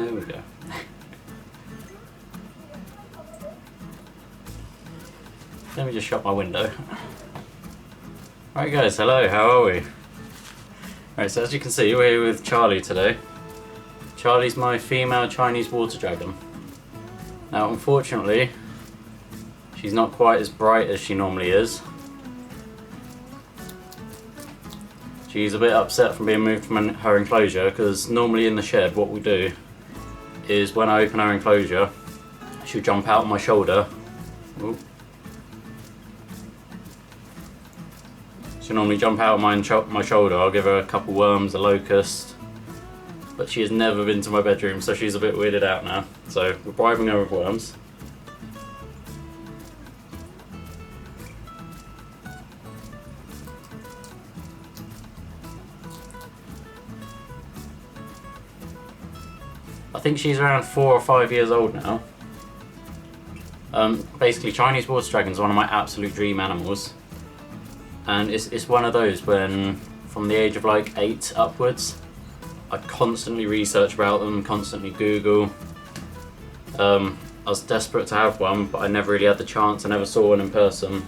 There we go. Let me just shut my window. Right guys, hello, how are we? Right, so as you can see, we're here with Charlie today. Charlie's my female Chinese water dragon. Now unfortunately, she's not quite as bright as she normally is. She's a bit upset from being moved from her enclosure, because normally in the shed what we do is when I open her enclosure, she'll jump out on my shoulder. Ooh. She'll normally jump out on my shoulder, I'll give her a couple worms, a locust, but she has never been to my bedroom, so she's a bit weirded out now. So we're bribing her with worms. I think she's around 4 or 5 years old now. Basically, Chinese water dragons are one of my absolute dream animals. And it's one of those when, from the age of like 8 upwards, I constantly research about them, constantly Google. I was desperate to have one, but I never really had the chance. I never saw one in person.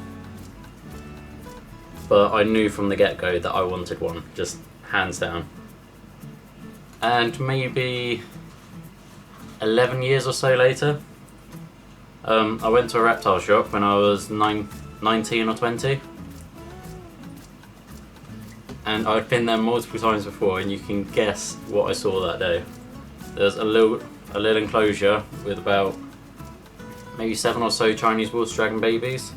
But I knew from the get-go that I wanted one, just hands down. And maybe 11 years or so later, I went to a reptile shop when I was 19 or 20. And I've been there multiple times before, and you can guess what I saw that day. There's a little enclosure with about maybe 7 or so Chinese water dragon babies.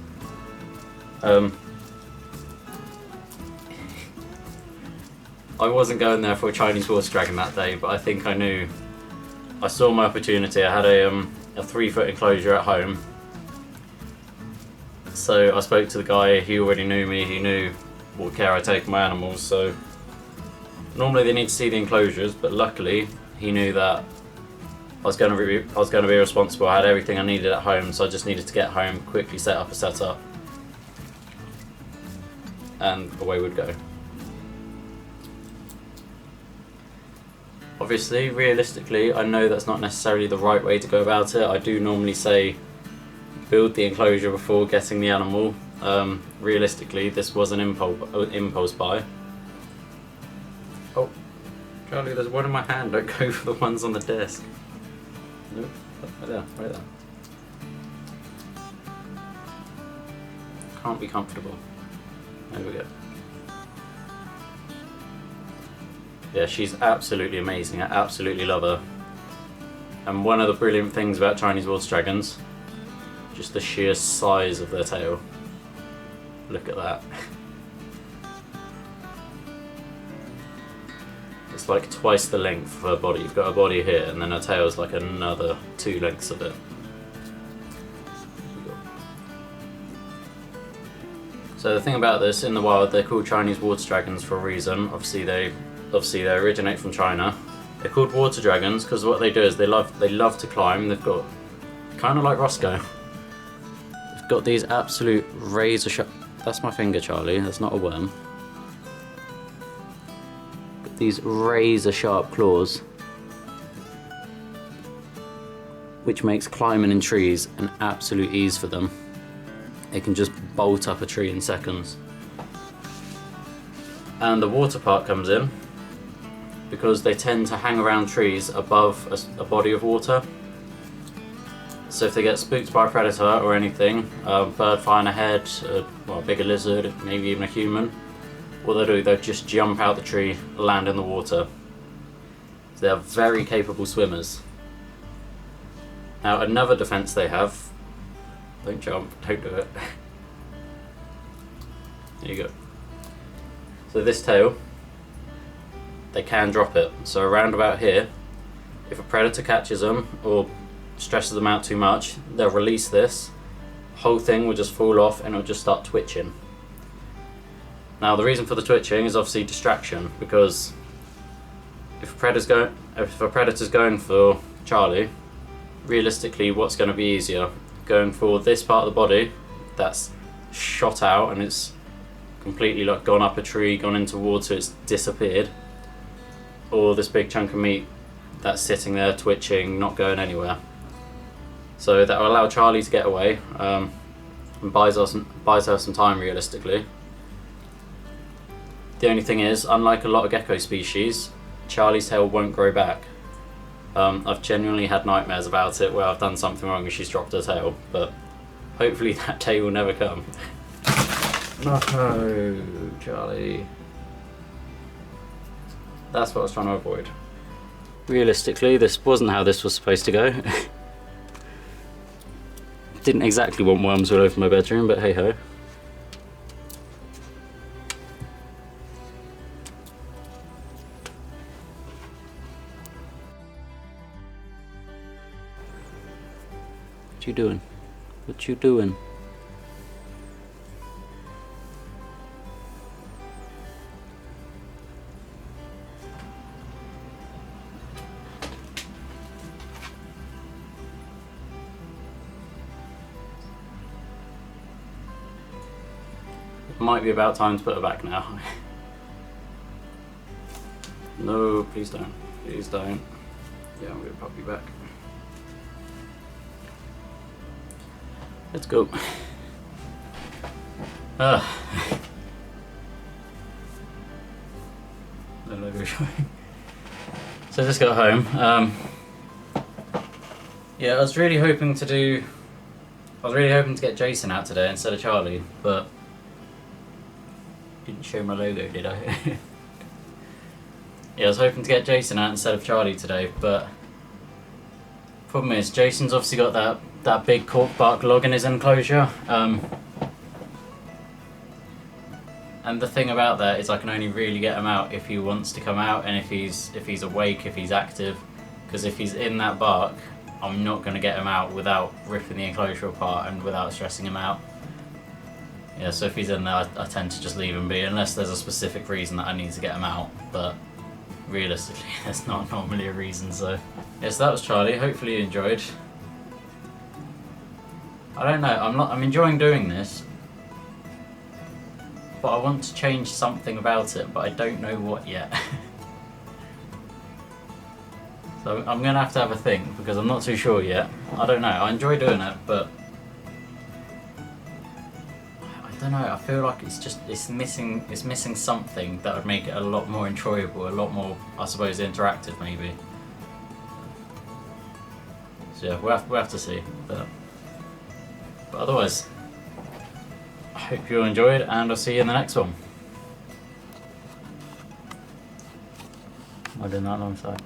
I wasn't going there for a Chinese water dragon that day, but I think I knew. I saw my opportunity. I had a 3-foot enclosure at home, so I spoke to the guy. He already knew me. He knew what care I take of my animals. So normally they need to see the enclosures, but luckily he knew that I was going to be responsible. I had everything I needed at home, so I just needed to get home, quickly set up a setup, and away we'd go. Obviously, realistically, I know that's not necessarily the right way to go about it. I do normally say build the enclosure before getting the animal. Realistically, this was an impulse buy. Oh, Charlie, there's one in my hand. Don't go for the ones on the desk. Nope, right there, right there. Can't be comfortable. There we go. Yeah, she's absolutely amazing. I absolutely love her. And one of the brilliant things about Chinese water dragons, just the sheer size of their tail. Look at that. It's like twice the length of her body. You've got her body here, and then her tail's like another 2 lengths of it. So the thing about this, in the wild, they're called Chinese water dragons for a reason. Obviously they originate from China. They're called water dragons because what they do is they love to climb. They've got, kind of like Roscoe, they've got these absolute razor sharp. That's my finger, Charlie. That's not a worm. Got these razor sharp claws, which makes climbing in trees an absolute ease for them. They can just bolt up a tree in seconds. And the water part comes in because they tend to hang around trees above a body of water. So if they get spooked by a predator or anything, a bird flying ahead, a bigger lizard, maybe even a human, what they'll do, they'll just jump out the tree, land in the water. So they are very capable swimmers. Now another defense they have, don't jump, don't do it. There you go. So this tail, they can drop it. So around about here, if a predator catches them or stresses them out too much, they'll release this. Whole thing will just fall off and it'll just start twitching. Now the reason for the twitching is obviously distraction, because if a predator's going for Charlie, realistically what's going to be easier? Going for this part of the body that's shot out and it's completely like gone up a tree, gone into water, it's disappeared, or this big chunk of meat that's sitting there twitching, not going anywhere. So that will allow Charlie to get away, and buys her some time realistically. The only thing is, unlike a lot of gecko species, Charlie's tail won't grow back. I've genuinely had nightmares about it where I've done something wrong and she's dropped her tail, but hopefully that day will never come. No, Charlie. That's what I was trying to avoid. Realistically, this wasn't how this was supposed to go. Didn't exactly want worms all over my bedroom, but hey ho. What you doing? What you doing? It might be about time to put her back now. No, please don't. Please don't. Yeah, I'm gonna pop you back. Let's go. No logo showing. So I just got home. Yeah, I was really hoping to get Jason out today instead of Charlie, but didn't show my logo, did I? Yeah, I was hoping to get Jason out instead of Charlie today, but problem is Jason's obviously got that big cork bark log in his enclosure, and the thing about that is I can only really get him out if he wants to come out and if he's awake, if he's active, because if he's in that bark, I'm not going to get him out without ripping the enclosure apart and without stressing him out. Yeah, so if he's in there, I tend to just leave him be, unless there's a specific reason that I need to get him out, but realistically, there's not normally a reason, so. Yeah, so that was Charlie, hopefully you enjoyed. I don't know, I'm enjoying doing this, but I want to change something about it, but I don't know what yet. So I'm going to have a think, because I'm not too sure yet. I don't know, I enjoy doing it, but I don't know, I feel like it's missing something that would make it a lot more enjoyable, a lot more, I suppose, interactive maybe. So yeah, we'll have to see. But otherwise, I hope you all enjoyed, and I'll see you in the next one. I did that alongside.